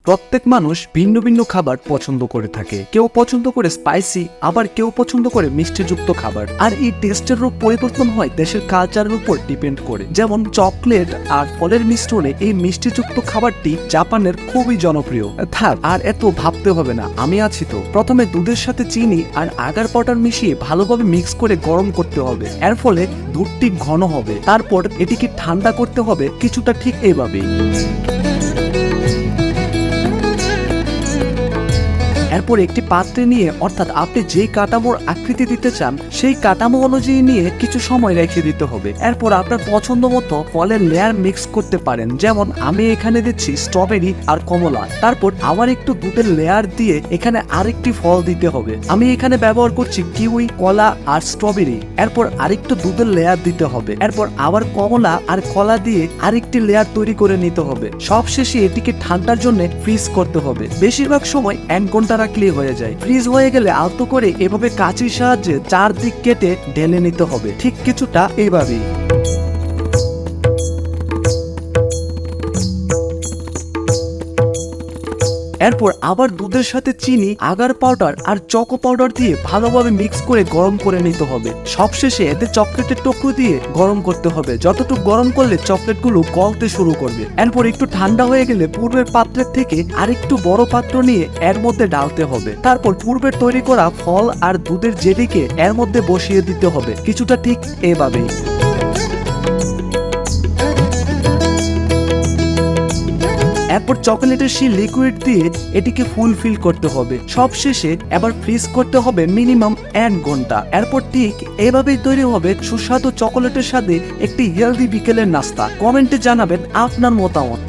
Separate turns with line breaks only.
প্রত্যেক মানুষ ভিন্ন ভিন্ন খাবার পছন্দ করে থাকে। কেউ পছন্দ করে স্পাইসি, আবার কেউ পছন্দ করে মিষ্টিযুক্ত খাবার। আর এই টেস্টের রূপ পরিবর্তন হয় দেশের কালচারের উপর ডিপেন্ড করে। যেমন চকলেট আর ফলের মিশ্রণে এই মিষ্টিযুক্ত খাবারটি জাপানের খুবই জনপ্রিয়। থাক আর এত ভাবতে হবে না, আমি আছি তো। প্রথমে দুধের সাথে চিনি আর আগার পাউডার মিশিয়ে ভালোভাবে মিক্স করে গরম করতে হবে। এর ফলে দুধটি ঘন হবে। তারপর এটিকে ঠান্ডা করতে হবে কিছুটা ঠিক এইভাবেই। এরপর একটি পাত্রে নিয়ে, অর্থাৎ আপনি যে কাঠামোর আকৃতি দিতে চান সেই কাঠামো অনুযায়ী নিয়ে কিছু সময় রেখে দিতে হবে। এরপর আপনার পছন্দ মতো ফলের লেয়ার মিক্স করতে পারেন। যেমন আমি এখানে দিচ্ছি স্ট্রবেরি আর কমলা। তারপর আবার একটু দুধের লেয়ার দিয়ে এখানে আরেকটি ফল দিতে হবে। আমি এখানে ব্যবহার করছি কিউই, কলা আর স্ট্রবেরি। এরপর আরেকটু দুধের লেয়ার দিতে হবে। এরপর আবার কমলা আর কলা দিয়ে আরেকটি লেয়ার তৈরি করে নিতে হবে। সবশেষে এটিকে ঠান্ডার জন্য ফ্রিজ করতে হবে। বেশিরভাগ সময় 1 ঘন্টা রাখলে হয়ে যায়। ফ্রিজ হয়ে গেলে আলতো করে এভাবে কাঁচির সাহায্যে চারদিক কেটে ঢেলে নিতে হবে, ঠিক কিছুটা এইভাবেই। এরপর আবার দুধের সাথে চিনি, আগার পাউডার আর চকো পাউডার দিয়ে ভালোভাবে মিক্স করে গরম করে নিতে হবে। সবশেষে এতে চকলেটের টুকরো দিয়ে গরম করতে হবে। যতটুকু গরম করলে চকলেটগুলো গলতে শুরু করবে। এরপর একটু ঠান্ডা হয়ে গেলে পূর্বের পাত্রের থেকে আরেকটু বড় পাত্র নিয়ে এর মধ্যে ঢালতে হবে। তারপর পূর্বের তৈরি করা ফল আর দুধের জেলিকে এর মধ্যে বসিয়ে দিতে হবে, কিছুটা ঠিক এভাবেই। এরপর চকোলেটের সেই লিকুইড দিয়ে এটিকে ফুলফিল করতে হবে। সবশেষে এবার ফ্রিজ করতে হবে মিনিমাম 1 ঘন্টা। এরপর ঠিক এভাবেই তৈরি হবে সুস্বাদু চকোলেটের সাথে একটি হেলদি বিকেলের নাস্তা। কমেন্টে জানাবেন আপনার মতামত।